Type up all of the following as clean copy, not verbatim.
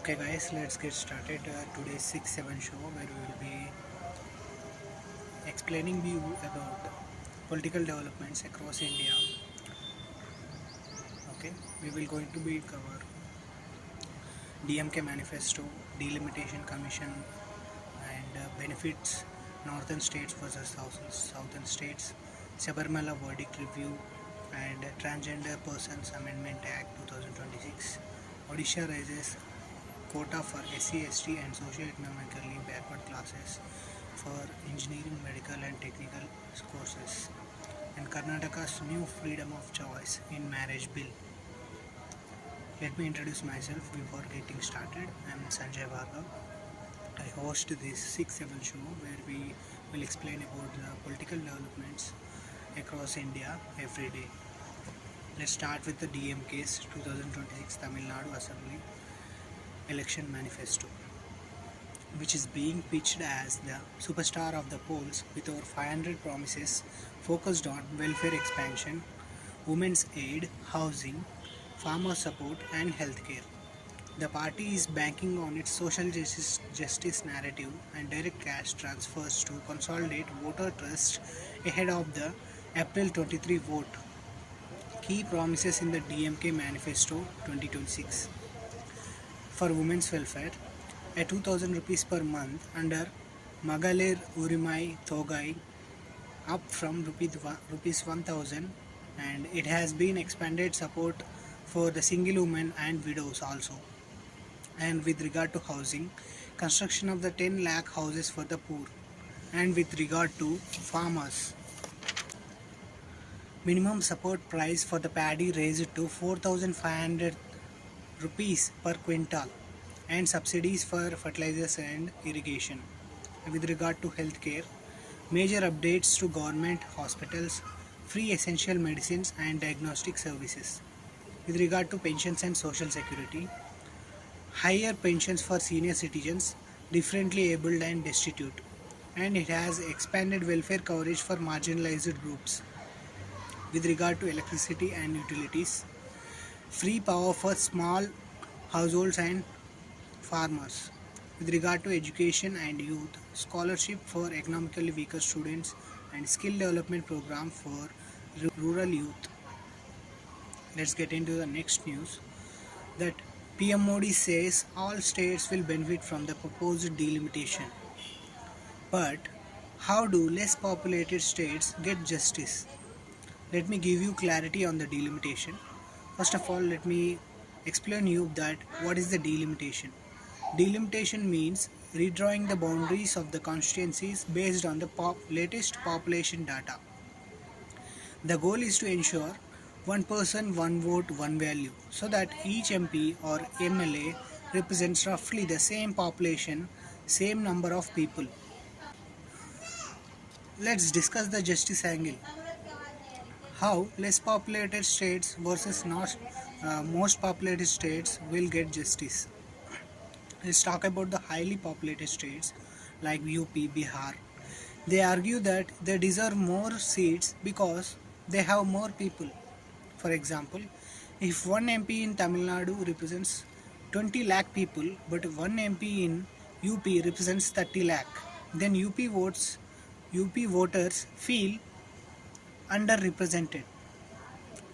Okay guys, let's get started. Today's 6-7 show where we will be explaining you about political developments across India. Okay, we will going to be cover DMK Manifesto, Delimitation Commission and benefits Northern states versus Southern states, Sabarimala verdict review and Transgender Persons Amendment Act 2026. Odisha raises quota for SC, ST and socio-economically backward classes for engineering, medical and technical courses, and Karnataka's new freedom of choice in marriage bill. Let me introduce myself before getting started. I am Sanjay Bhargav. I host this 6-7 show where we will explain about the political developments across India every day. Let's start with the DMK's 2026 Tamil Nadu Assembly Election Manifesto, which is being pitched as the superstar of the polls with over 500 promises focused on welfare expansion, women's aid, housing, farmer support and healthcare. The party is banking on its social justice narrative and direct cash transfers to consolidate voter trust ahead of the April 23 vote. Key promises in the DMK Manifesto 2026. For women's welfare, a 2000 rupees per month under Magalir Urimai Thogai, up from rupees 1000, and it has been expanded support for the single women and widows also. And with regard to housing, construction of the 10 lakh houses for the poor. And with regard to farmers, minimum support price for the paddy raised to 4500 rupees per quintal, and subsidies for fertilizers and irrigation. With regard to healthcare, major updates to government hospitals, free essential medicines and diagnostic services. With regard to pensions and social security, higher pensions for senior citizens, differently abled and destitute, and it has expanded welfare coverage for marginalized groups. With regard to electricity and utilities, free power for small households and farmers. With regard to education and youth, scholarship for economically weaker students and skill development program for rural youth. Let's get into the next news, that PM Modi says all states will benefit from the proposed delimitation. But how do less populated states get justice? Let me give you clarity on the delimitation. First of all, let me explain you that what is the delimitation. Delimitation means redrawing the boundaries of the constituencies based on the latest population data. The goal is to ensure one person, one vote, one value, so that each MP or MLA represents roughly the same population, same number of people. Let's discuss the justice angle. How less populated states versus most populated states will get justice. Let's talk about the highly populated states like UP, Bihar. They argue that they deserve more seats because they have more people. For example, if one MP in Tamil Nadu represents 20 lakh people but one MP in UP represents 30 lakh, then UP voters feel underrepresented.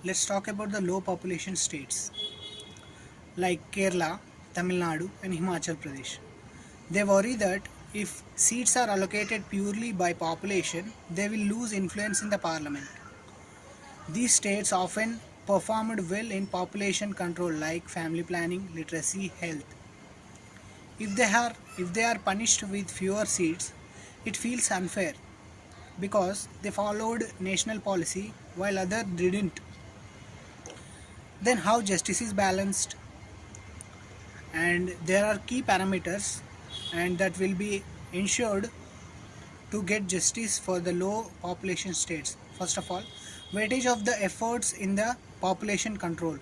Let's talk about the low population states like Kerala, Tamil Nadu and Himachal Pradesh. They worry that if seats are allocated purely by population, they will lose influence in the parliament. These states often performed well in population control like family planning, literacy, health. If they are punished with fewer seats, it feels unfair because they followed national policy while others didn't. Then how justice is balanced? And there are key parameters and that will be ensured to get justice for the low population states. First of all, weightage of the efforts in the population control.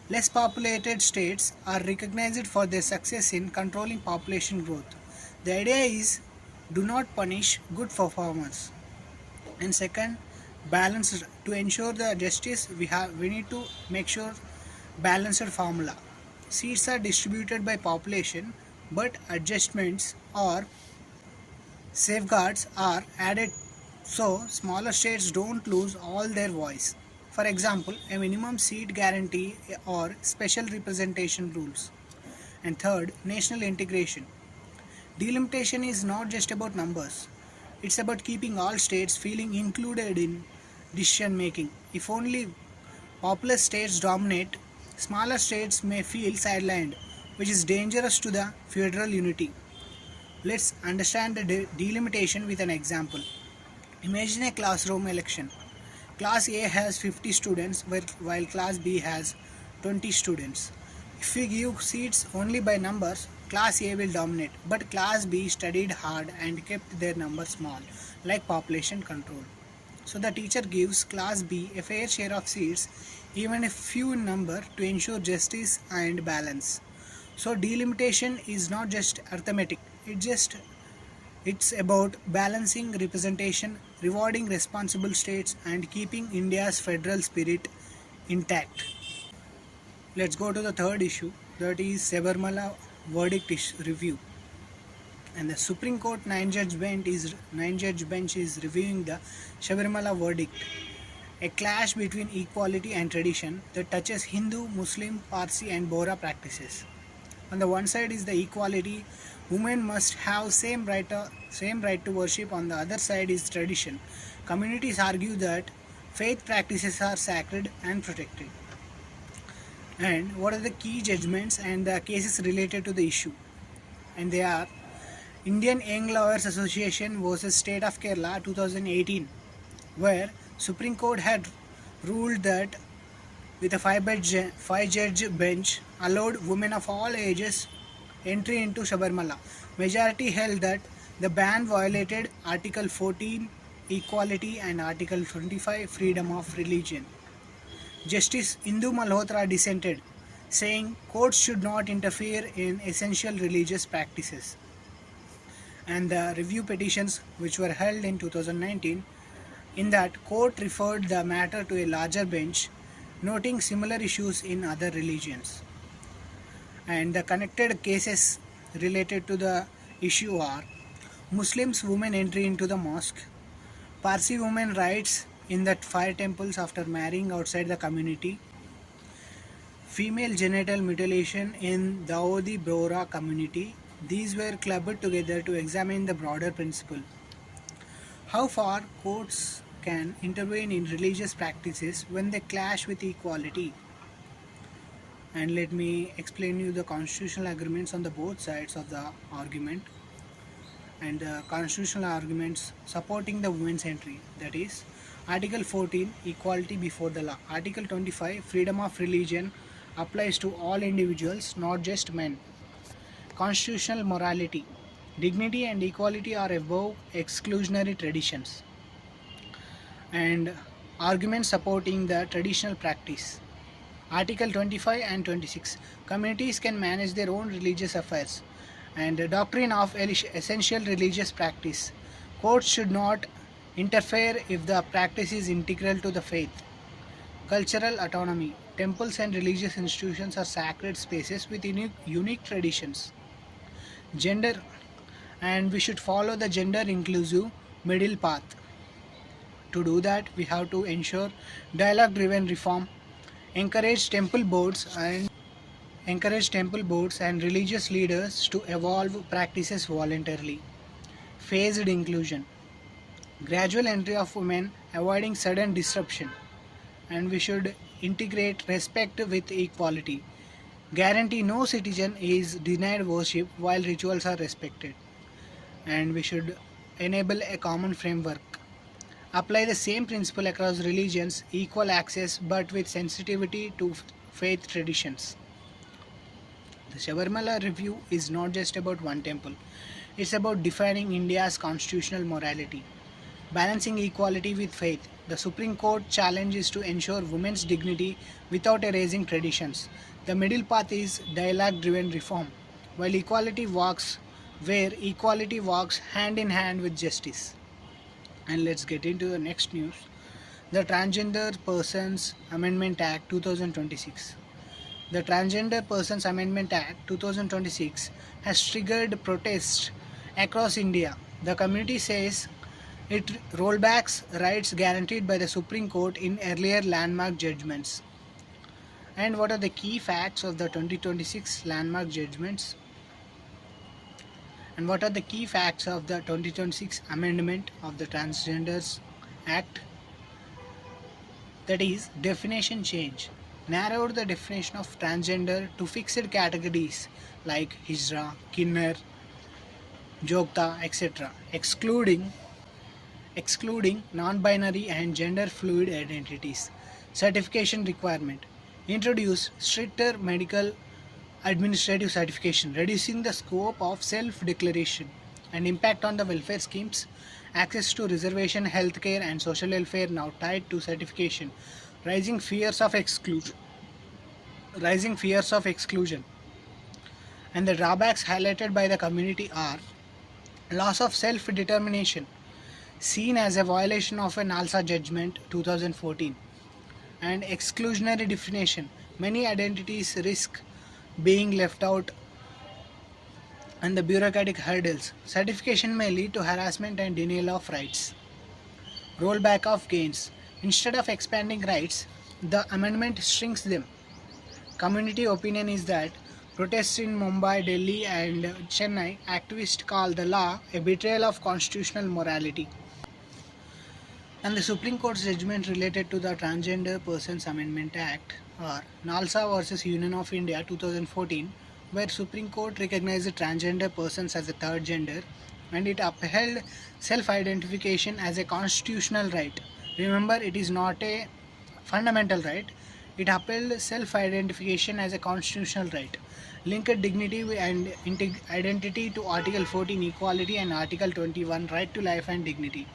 Less populated states are recognized for their success in controlling population growth. The idea is do not punish good performers. And second, balanced. To ensure the justice, we need to make sure balanced formula. seats are distributed by population, but adjustments or safeguards are added so smaller states don't lose all their voice. For example, a minimum seat guarantee or special representation rules. And third, national integration. Delimitation is not just about numbers, it's about keeping all states feeling included in decision making. If only populous states dominate, smaller states may feel sidelined, which is dangerous to the federal unity. Let's understand the delimitation with an example. Imagine a classroom election. Class A has 50 students while Class B has 20 students. If we give seats only by numbers, Class A will dominate, but Class B studied hard and kept their numbers small, like population control. So the teacher gives Class B a fair share of seats, even if few in number, to ensure justice and balance. So delimitation is not just arithmetic, it's about balancing representation, rewarding responsible states, and keeping India's federal spirit intact. Let's go to the third issue, that is Sabarimala verdict review. And the Supreme Court nine-judge bench is reviewing the Sabarimala verdict, a clash between equality and tradition that touches Hindu, Muslim, Parsi and Bohra practices. On the one side is the equality, women must have same right to worship. On the other side is tradition. Communities argue that faith practices are sacred and protected. And what are the key judgments and the cases related to the issue? And they are Indian Young Lawyers Association versus State of Kerala 2018, where Supreme Court had ruled that with a five-judge bench allowed women of all ages entry into Sabarimala. Majority held that the ban violated Article 14 equality and Article 25 freedom of religion. Justice Indu Malhotra dissented, saying courts should not interfere in essential religious practices. And the review petitions which were held in 2019, in that court referred the matter to a larger bench, noting similar issues in other religions. And the connected cases related to the issue are Muslims women entry into the mosque, Parsi women rights in the fire temples after marrying outside the community, female genital mutilation in Dawoodi Bohra community. These were clubbed together to examine the broader principle. How far courts can intervene in religious practices when they clash with equality. And let me explain you the constitutional arguments on the both sides of the argument. And the constitutional arguments supporting the women's entry, that is Article 14 equality before the law, Article 25 freedom of religion applies to all individuals, not just men. Constitutional morality, dignity and equality are above exclusionary traditions. And arguments supporting the traditional practice, Article 25 and 26, communities can manage their own religious affairs. And the doctrine of essential religious practice, courts should not interfere if the practice is integral to the faith. Cultural autonomy, temples and religious institutions are sacred spaces with unique traditions. Gender, and we should follow the gender inclusive middle path. To do that, we have to ensure dialogue driven reform, encourage temple boards and religious leaders to evolve practices voluntarily. Phased inclusion, gradual entry of women avoiding sudden disruption. And we should integrate respect with equality. Guarantee no citizen is denied worship while rituals are respected. And we should enable a common framework. Apply the same principle across religions, equal access but with sensitivity to faith traditions. The Sabarimala review is not just about one temple. It's about defining India's constitutional morality, balancing equality with faith. The Supreme Court challenge is to ensure women's dignity without erasing traditions. The middle path is dialogue-driven reform, while equality walks hand in hand with justice. And let's get into the next news. The Transgender Persons Amendment Act 2026. The Transgender Persons Amendment Act 2026 has triggered protests across India. The community says it rollbacks rights guaranteed by the Supreme Court in earlier landmark judgments. And what are the key facts of the 2026 landmark judgments? And what are the key facts of the 2026 amendment of the Transgenders Act? That is, definition change. Narrowed the definition of transgender to fixed categories like Hijra, Kinner, Jogta, etc., excluding non-binary and gender fluid identities. Certification requirement. Introduce stricter medical administrative certification, reducing the scope of self-declaration and impact on the welfare schemes. Access to reservation, healthcare and social welfare now tied to certification. Rising fears of exclusion. And the drawbacks highlighted by the community are loss of self-determination, seen as a violation of a NALSA judgment 2014, and exclusionary definition. Many identities risk being left out, and the bureaucratic hurdles. Certification may lead to harassment and denial of rights. Rollback of gains. Instead of expanding rights, the amendment shrinks them. Community opinion is that protests in Mumbai, Delhi and Chennai activists call the law a betrayal of constitutional morality. And the Supreme Court's judgment related to the Transgender Persons Amendment Act are NALSA versus Union of India 2014, where Supreme Court recognized transgender persons as a third gender and it upheld self-identification as a constitutional right. Remember, it is not a fundamental right. It upheld self-identification as a constitutional right. Linked dignity and identity to Article 14 equality and Article 21 right to life and dignity.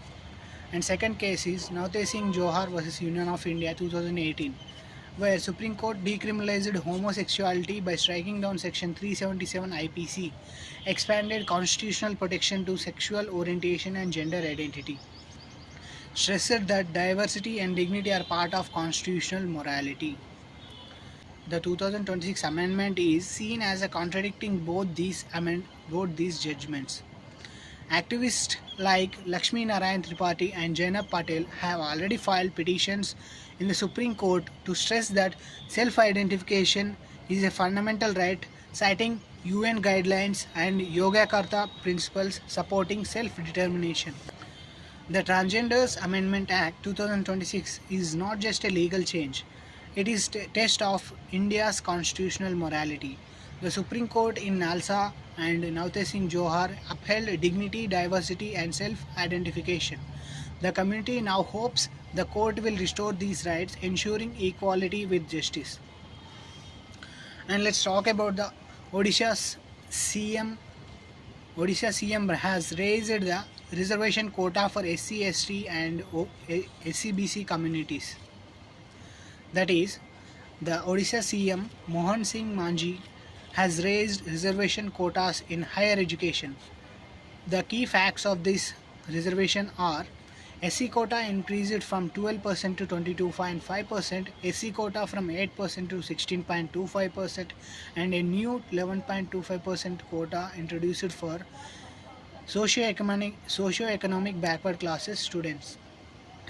And second case is Navtej Johar versus Union of India 2018, where Supreme Court decriminalized homosexuality by striking down Section 377 IPC, expanded constitutional protection to sexual orientation and gender identity, stressed that diversity and dignity are part of constitutional morality. The 2026 amendment is seen as a contradicting both these judgments. Activists like Lakshmi Narayan Tripathi and Jainab Patel have already filed petitions in the Supreme Court to stress that self-identification is a fundamental right, citing UN guidelines and Yogakarta principles supporting self-determination. The Transgenders Amendment Act 2026 is not just a legal change, it is a test of India's constitutional morality. The Supreme Court in NALSA and Navtej Johar upheld dignity, diversity and self-identification. The community now hopes the court will restore these rights, ensuring equality with justice. And let's talk about the Odisha CM. Odisha CM has raised the reservation quota for SC, ST and SEBC communities. That is, the Odisha CM Mohan Majhi has raised reservation quotas in higher education. The key facts of this reservation are SC quota increased from 12% to 22.5%, SC quota from 8% to 16.25%, and a new 11.25% quota introduced for socio-economic backward classes students.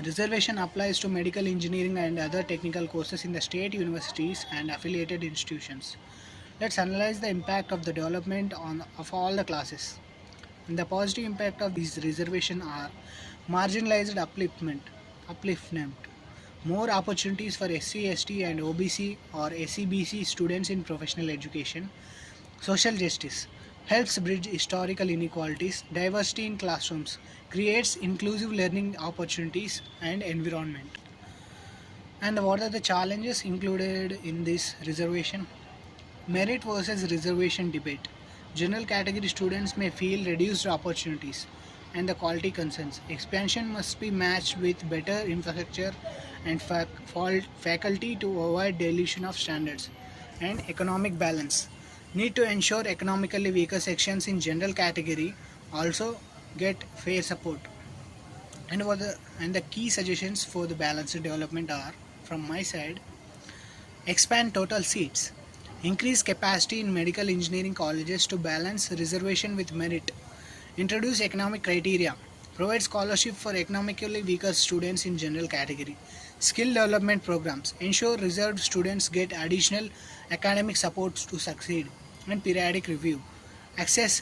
Reservation applies to medical engineering and other technical courses in the state universities and affiliated institutions. Let's analyze the impact of the development of all the classes. And the positive impact of these reservations are marginalized upliftment, more opportunities for SC, ST and OBC or SEBC students in professional education, social justice, helps bridge historical inequalities, diversity in classrooms, creates inclusive learning opportunities and environment. And what are the challenges included in this reservation? Merit versus reservation debate. General category students may feel reduced opportunities and the quality concerns. Expansion must be matched with better infrastructure and faculty to avoid dilution of standards. And economic balance. Need to ensure economically weaker sections in general category also get fair support. And the key suggestions for the balanced development are, from my side, expand total seats. increase capacity in medical engineering colleges to balance reservation with merit, introduce economic criteria, provide scholarship for economically weaker students in general category, skill development programs, ensure reserved students get additional academic support to succeed, and periodic review, access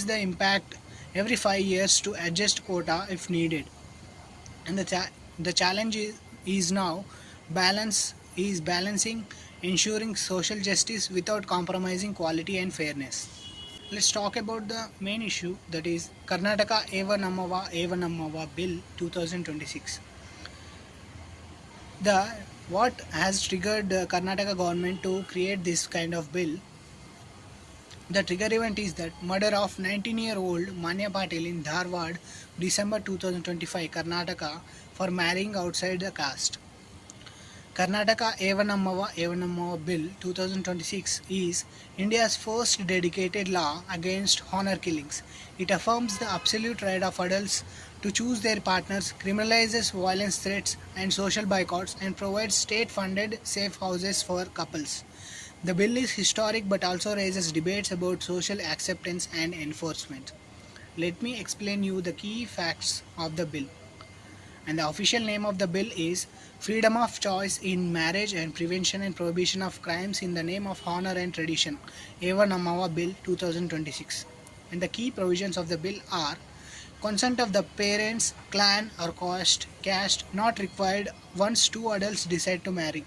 the impact every 5 years to adjust quota if needed. And the challenge is now balancing ensuring social justice without compromising quality and fairness. Let's talk about the main issue, that is Karnataka Aanamawa Bill 2026. The what has triggered the Karnataka government to create this kind of bill? The trigger event is that murder of 19-year-old Manya Patil in Dharwad, December 2025, Karnataka, for marrying outside the caste. Karnataka Aanamawa Bill 2026 is India's first dedicated law against honor killings. It affirms the absolute right of adults to choose their partners, criminalizes violence threats and social boycotts, and provides state-funded safe houses for couples. The bill is historic but also raises debates about social acceptance and enforcement. Let me explain you the key facts of the bill. And the official name of the bill is Freedom of Choice in Marriage and Prevention and Prohibition of Crimes in the Name of Honor and Tradition, Aanamawa Bill 2026. And the key provisions of the bill are: consent of the parents, clan or caste not required once two adults decide to marry.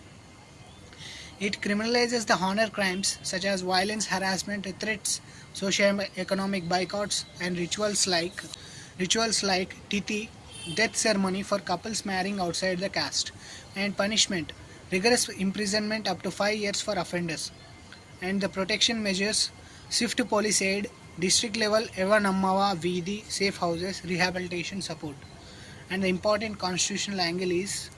It criminalizes the honor crimes such as violence, harassment, threats, socio-economic boycotts, and rituals like titi, death ceremony for couples marrying outside the caste, and punishment, rigorous imprisonment up to 5 years for offenders, and the protection measures, swift police aid, district level Aanamawa Veedi safe houses, rehabilitation support. And the important constitutional angle is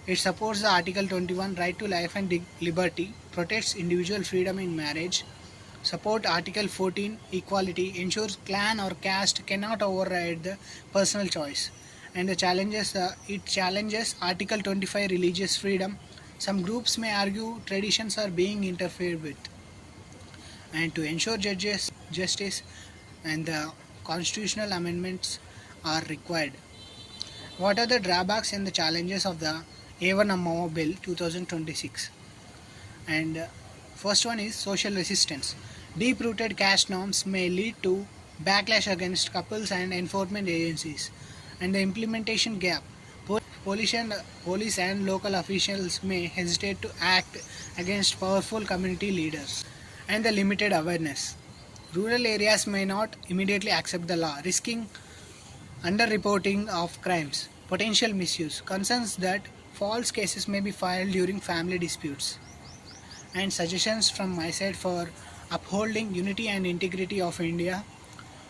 it supports the Article 21 right to life and liberty, protects individual freedom in marriage, support Article 14 equality, ensures clan or caste cannot override the personal choice, and it challenges Article 25 religious freedom. Some groups may argue traditions are being interfered with, and to ensure justice and the constitutional amendments are required. What are the drawbacks and the challenges of the Aanamawa Bill 2026? And first one is social resistance. Deep-rooted caste norms may lead to backlash against couples and enforcement agencies, and the implementation gap. Police and local officials may hesitate to act against powerful community leaders, and the limited awareness. Rural areas may not immediately accept the law, risking underreporting of crimes, potential misuse, concerns that false cases may be filed during family disputes, and suggestions from my side for upholding unity and integrity of India.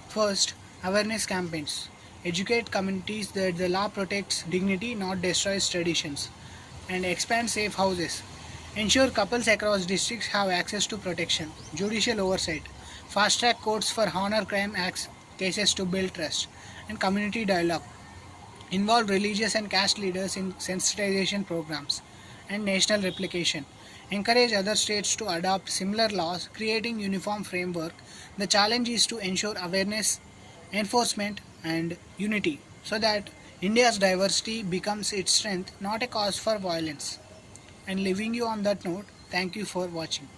First, awareness campaigns. Educate communities that the law protects dignity, not destroys traditions, and expand safe houses. Ensure couples across districts have access to protection. Judicial oversight. Fast track courts for honor crime acts cases to build trust, and community dialogue. Involve religious and caste leaders in sensitization programs, and national replication. Encourage other states to adopt similar laws, creating uniform framework. The challenge is to ensure awareness, enforcement, and unity so that India's diversity becomes its strength, not a cause for violence. And leaving you on that note, thank you for watching.